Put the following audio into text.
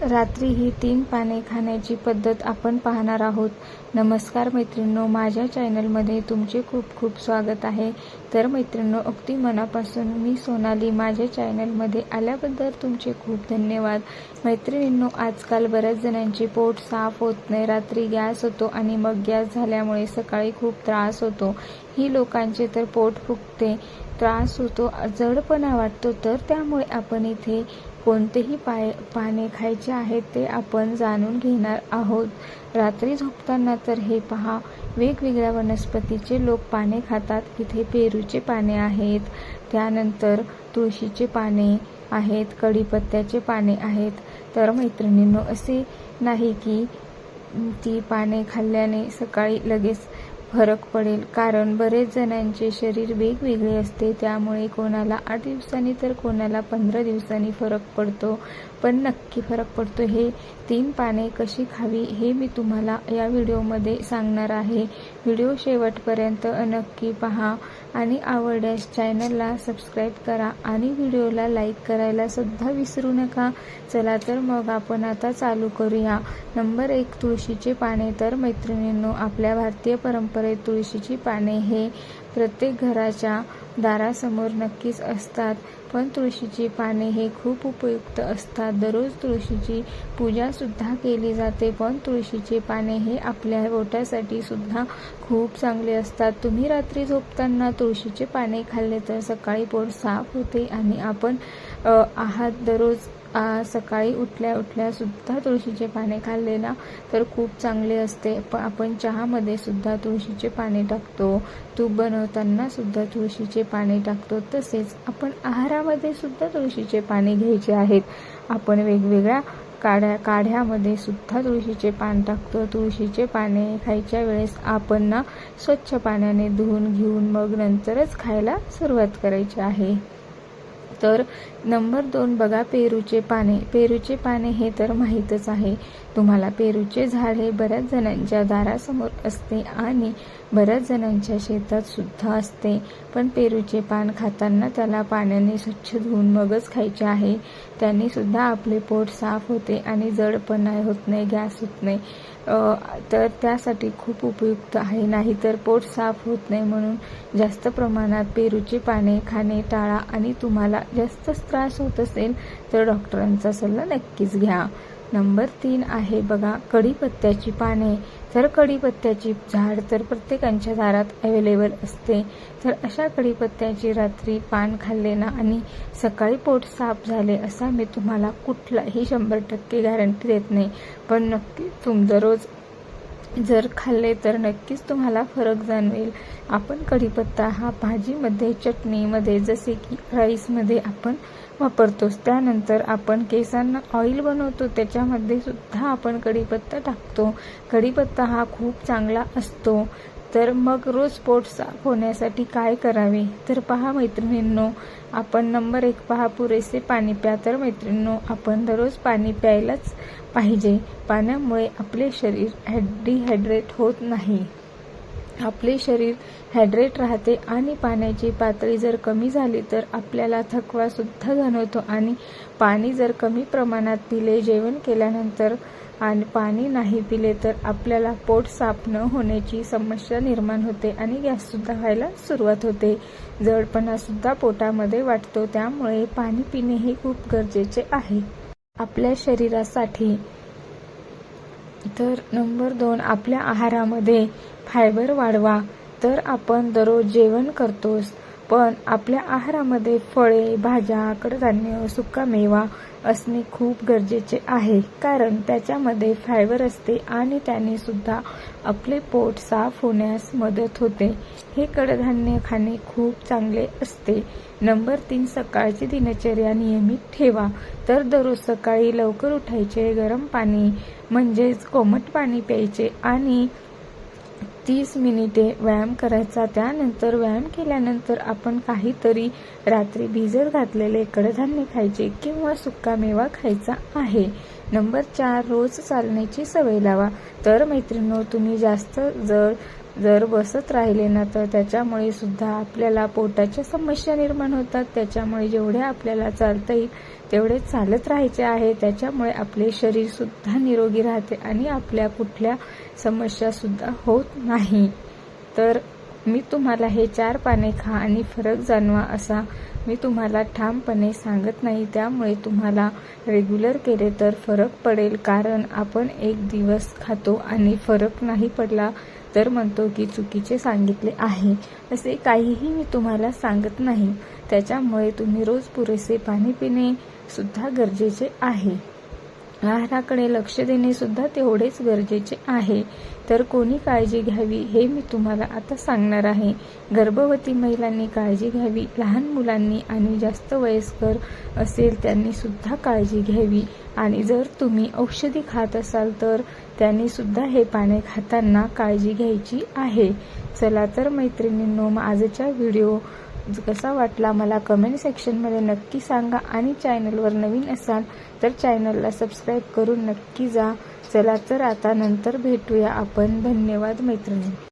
रात्री ही 3 पाने खाण्याची पद्धत आपण पाहणार आहोत। नमस्कार मैत्रिणींनो, माझ्या चॅनलमध्ये तुमचे खूप खूप स्वागत आहे। तर मैत्रिणींनो, अगदी मनापासून मी सोनाली माझ्या चॅनलमध्ये आल्याबद्दल तुमचे खूप धन्यवाद। मैत्रिणींनो, आजकाल बऱ्याच जणांचे पोट साफ होत नाही, रात्री गॅस होतो आणि मग गॅस झाल्यामुळे सकाळी खूप त्रास होतो। ही लोकांचे तर पोट फुगते, त्रास होतो, जडपणा वाटतो। तर त्यामुळे आपण इथे कोणतेही पाने खायचे आहेत ते आपण जाणून घेणार आहोत। रात्री झोपताना तर हे पहा, वेगवेगळ्या वनस्पतीचे लोक पाने खातात। इथे पेरूचे पाने आहेत, त्यानंतर तुळशीचे पाने आहेत, कढीपत्त्याचे पाने आहेत। तर मैत्रिणींनो, असे नाही की ती पाने खाल्ल्याने सकाळी लगेच फरक पडेल, कारण बरेच जणांचे शरीर वेगवेगळे असते। त्यामुळे कोणाला 8 दिवसांनी तर कोणाला 15 दिवसांनी फरक पडतो, पण नक्की फरक पडतो। हे 3 पाने कशी खावी हे मी तुम्हाला या व्हिडिओमध्ये सांगणार आहे। व्हिडिओ शेवटपर्यंत नक्की पहा आणि आवडल्यास चॅनलला सबस्क्राईब करा आणि व्हिडिओला लाईक करायला सुद्धा विसरू नका। चला तर मग आपण आता चालू करूया। नंबर 1, तुळशीचे पाने। तर मैत्रिणींनो, आपल्या भारतीय परंपरेत तुळशीची पाने हे प्रत्येक घराच्या दारासमोर नक्कीच असतात, पण तुळशीची पाने हे खूप उपयुक्त असतात। दररोज तुळशीची पूजा सुद्धा केली जाते, पण तुळशीचे पाने हे आपल्या पोटासाठी सुद्धा खूप चांगले असतात। तुम्ही रात्री झोपताना तुळशीचे पाने खाल्ले तर सकाळी पोट साफ होते आणि आपण दररोज सकाळी उठल्या सुद्धा तुळशीचे पाने खाल्ले ना तर खूप चांगले असते। आपण चहामध्ये सुद्धा तुळशीचे पाने टाकतो, तूप बनवताना सुद्धा तुळशीचे पाने टाकतो, तसेच आपण आहारामध्ये सुद्धा तुळशीचे पाने घ्यायचे आहेत। आपण वेगवेगळ्या काढ्यामध्ये सुद्धा तुळशीचे पान टाकतो। तुळशीचे पाने खायच्या वेळेस आपण ना स्वच्छ पाण्याने धुवून घेऊन मग नंतरच खायला सुरुवात करायची आहे। तर नंबर 2 बघा, पेरूचे पाने। पेरूचे पाने हे तर माहीतच आहे तुम्हाला। पेरूचे झाड हे बऱ्याच जणांच्या दारासमोर असते आणि बऱ्याच जणांच्या शेतात सुद्धा असते, पण पेरूचे पान खाताना त्याला पाण्याने स्वच्छ धुवून मगच खायचे आहे। त्याने सुद्धा आपले पोट साफ होते आणि जडपणा होत नाही, गॅस होत नाही। तर त्यासाठी खूप उपयुक्त आहे। नाहीतर पोट साफ होत नाही, म्हणून जास्त प्रमाणात पेरूचे पाने खाणे टाळा आणि तुम्हाला जास्तच त्रास होत असेल तर डॉक्टरांचा सल्ला नक्कीच घ्या। नंबर 3 आहे बघा, कढीपत्त्याची पाने। तर कढीपत्त्याची झाड तर प्रत्येकाच्या दारात अवेलेबल असते। तर अशा कढीपत्त्याची रात्री पान खाल्ले ना आणि सकाळी पोट साफ झाले असा मी तुम्हाला कुठलाही 100% गॅरंटी देत नाही, पण नक्की दररोज जर खाल्ले तर नक्कीच तुम्हाला फरक जाणवेल। आपण कढीपत्ता हा भाजीमध्ये, चटणीमध्ये, जसे की राईसमध्ये आपण वापरतोच। त्यानंतर आपण केसांना ऑइल बनवतो, त्याच्यामध्ये सुद्धा आपण कढीपत्ता टाकतो। कढीपत्ता हा खूप चांगला असतो। तर मग रोज पोट साफ होण्यासाठी काय करावे तर पहा मैत्रिणींनो, आपण नंबर 1 पहा, पुरेसे पाणी प्या। तर मैत्रिणींनो, आपण दररोज पाणी प्यायलाच पाहिजे। पाण्यामुळे आपले शरीर डिहायड्रेट होत नाही, आपले शरीर हायड्रेट राहते आणि पाण्याची पातळी जर कमी झाली तर आपल्याला थकवा सुद्धा जाणवतो आणि पाणी जर कमी प्रमाणात पिले, जेवण केल्यानंतर आणि पाणी नाही पिले तर आपल्याला पोट साफ न होण्याची समस्या निर्माण होते आणि गॅस सुद्धा व्हायला सुरुवात होते, जडपणा सुद्धा पोटामध्ये वाटतो। त्यामुळे पाणी पिणे हे खूप गरजेचे आहे आपल्या शरीरासाठी। तर नंबर 2, आपल्या आहारामध्ये फायबर वाढवा। तर आपण दररोज जेवण करतोच, पण आपल्या आहारामध्ये फळे, भाज्या, कडधान्य, सुकामेवा असणे खूप गरजेचे आहे, कारण त्याच्यामध्ये फायबर असते आणि त्याने सुद्धा आपले पोट साफ होण्यास मदत होते। हे कडधान्य खाणे खूप चांगले असते। नंबर 3, सकाळची दिनचर्या नियमित ठेवा। तर दररोज सकाळी लवकर उठायचे, गरम पाणी म्हणजेच कोमट पाणी प्यायचे आणि 30 मिनिटे व्यायाम करायचा। त्यानंतर व्यायाम केल्यानंतर आपण काहीतरी रात्री भिजत घातलेले कडधान्य खायचे किंवा सुकामेवा खायचा आहे। नंबर 4, रोज चालण्याची सवय लावा। तर मैत्रिणींनो, तुम्ही जास्त जर जर बसत राहिले ना तर त्याच्यामुळे सुद्धा आपल्याला पोटाच्या समस्या निर्माण होतात. त्याच्यामुळे जेवढे आपल्याला चालता येईल तेवढे चालत राहायचे आहे. त्याच्यामुळे आपले शरीर सुद्धा निरोगी राहते आणि आपल्या कुठल्या समस्या सुद्धा होत नाही. तर मी तुम्हाला हे 4 पाने खा आणि फरक जाणवा असा मी तुम्हाला ठामपणे सांगत नाही. त्यामुळे तुम्हाला रेग्युलर केले तर फरक पडेल. कारण आपण एक दिवस खातो आणि फरक नाही पडला तर म्हणतो की चुकीचे सांगितले आहे. असे काहीही मी तुम्हाला सांगत नाही. त्याच्यामुळे तुम्ही रोज पुरेसे पाणी पिणे सुद्धा गरजेचे आहे. आहाराकडे लक्ष देणे सुद्धा तेवढेच गरजेचे आहे. तर कोणी काळजी घ्यावी हे मी तुम्हाला आता सांगणार आहे. गर्भवती महिलांनी काळजी घ्यावी, लहान मुलांनी आणि जास्त वयस्कर असेल त्यांनी सुद्धा काळजी घ्यावी. आणि जर तुम्ही औषधी खात असाल तर त्यांनी सुद्धा हे पाने खाताना काळजी घ्यायची आहे. चला तर मैत्रिणींनो, आजचा व्हिडिओ कसा वाटला मला कमेंट सेक्शनमध्ये नक्की सांगा. आणि चॅनलवर नवीन असाल तर चॅनलला सबस्क्राईब करून नक्की जा. चला तर आता नंतर भेटूया आपण. धन्यवाद मैत्रिणी.